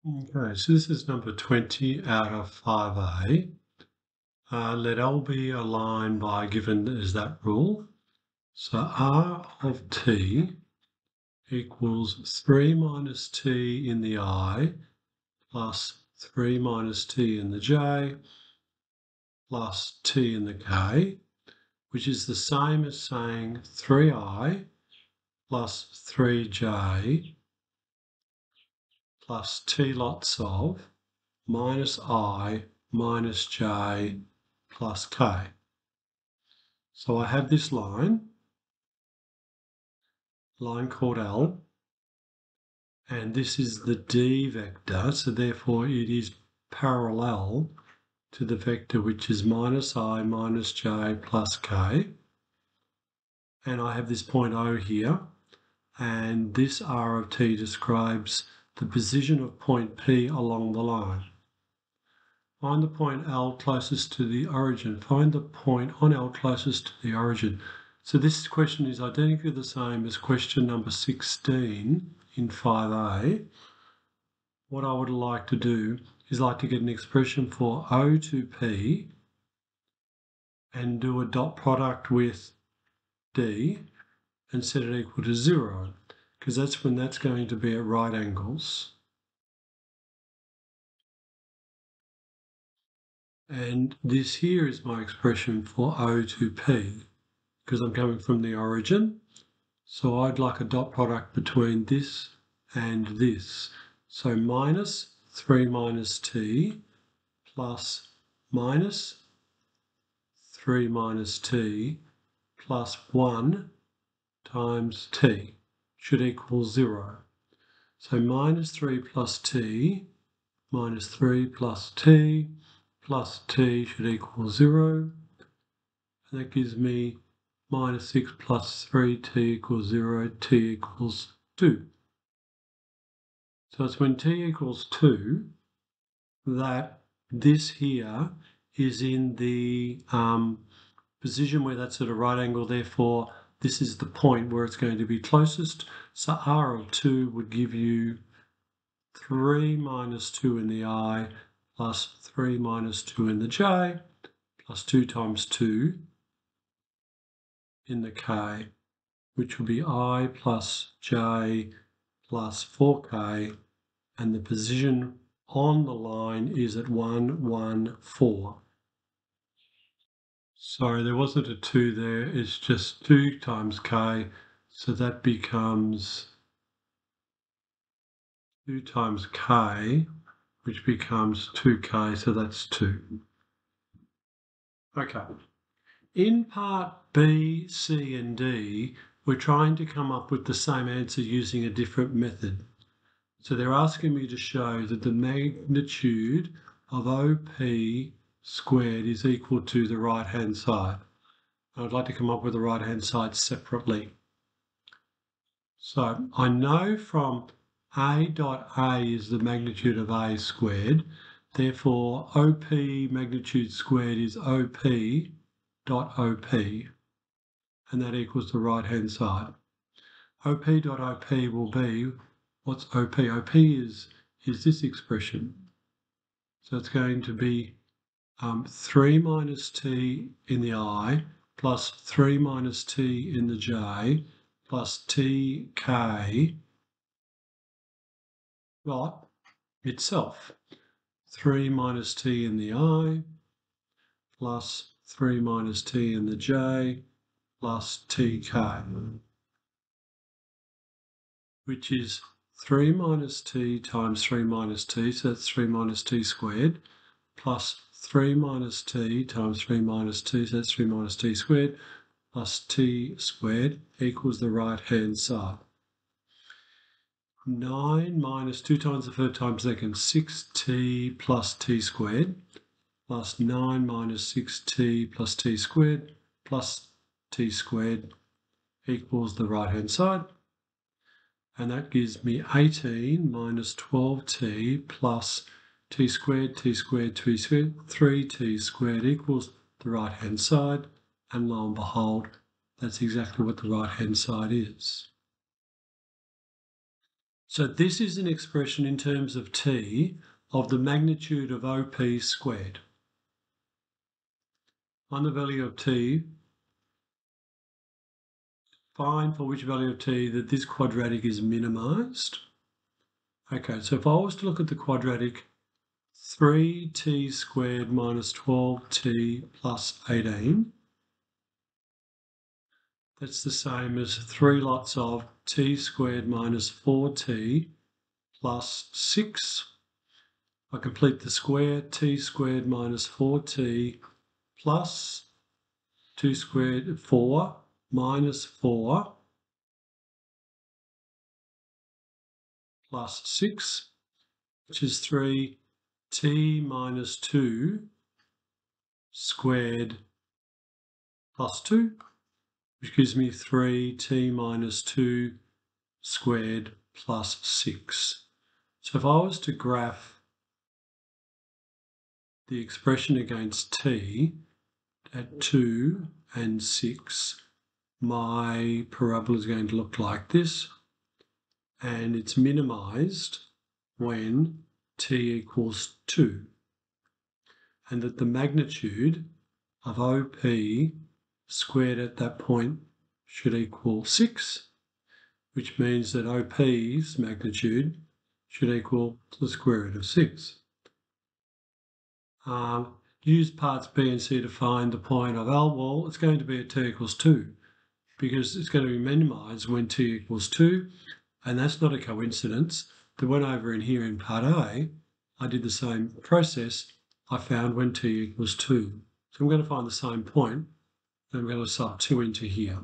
Okay, so this is number 20 out of 5A. Let L be a line by given as that rule. So R of t equals 3 minus t in the I plus 3 minus t in the j plus t in the k, which is the same as saying 3i plus 3j plus t lots of minus I minus j plus k. So I have this line called L, and this is the D vector, so therefore it is parallel to the vector which is minus I minus j plus k. And I have this point O here, and this R of t describes the position of point P along the line. Find the point L closest to the origin. Find the point on L closest to the origin. So this question is identically the same as question number 16 in 5A. What I would like to do is like to get an expression for O to P and do a dot product with D and set it equal to 0, because that's when that's going to be at right angles. And this here is my expression for O to P, because I'm coming from the origin. So I'd like a dot product between this and this. So minus 3 minus t plus minus 3 minus t plus 1 times t should equal 0. So minus 3 plus t minus 3 plus t should equal 0. And that gives me minus 6 plus 3t equals 0, t equals 2. So it's when t equals 2 that this here is in the position where that's at a right angle. Therefore, this is the point where it's going to be closest. So R of 2 would give you 3 minus 2 in the I plus 3 minus 2 in the j plus 2 times 2 in the k, which will be I plus j plus 4k, and the position on the line is at 1, 1, 4. Sorry, there wasn't a 2 there, it's just 2 times k, so that becomes 2 times k, which becomes 2k, so that's 2. Okay. In part B, C and D, we're trying to come up with the same answer using a different method. So they're asking me to show that the magnitude of OP squared is equal to the right-hand side. I'd like to come up with the right-hand side separately. So I know from A dot A is the magnitude of A squared. Therefore, OP magnitude squared is OP dot OP, and that equals the right-hand side. OP dot OP will be, what's OP? OP is this expression. So it's going to be 3 minus t in the I plus 3 minus t in the j plus tk dot itself. 3 minus t in the I plus 3 minus t in the j plus tk, which is 3 minus t times 3 minus t, so that's 3 minus t squared, plus 3 minus t times 3 minus t, so that's 3 minus t squared, plus t squared equals the right-hand side. 9 minus 2 times the third time second, 6t plus t squared, plus 9 minus 6t plus t squared, plus t squared equals the right-hand side. And that gives me 18 minus 12t plus t squared, t squared, t squared, 3t squared equals the right-hand side. And lo and behold, that's exactly what the right-hand side is. So this is an expression in terms of t of the magnitude of OP squared. Find the value of t, find for which value of t that this quadratic is minimised. Okay, so if I was to look at the quadratic 3t squared minus 12t plus 18, that's the same as 3 lots of t squared minus 4t plus 6. I complete the square, t squared minus 4t plus 2 squared 4 minus 4 plus 6, which is 3t minus 2 squared plus 2, which gives me 3t minus 2 squared plus 6. So if I was to graph the expression against t at 2 and 6, my parabola is going to look like this, and it's minimised when t equals 2, and that the magnitude of OP squared at that point should equal 6, which means that OP's magnitude should equal the square root of 6. Use parts B and C to find the point of L. Well, it's going to be at t equals 2 because it's going to be minimised when t equals 2, and that's not a coincidence. That went over in here in part A, I did the same process. I found when t equals 2. So I'm going to find the same point, and I'm going to sub 2 into here.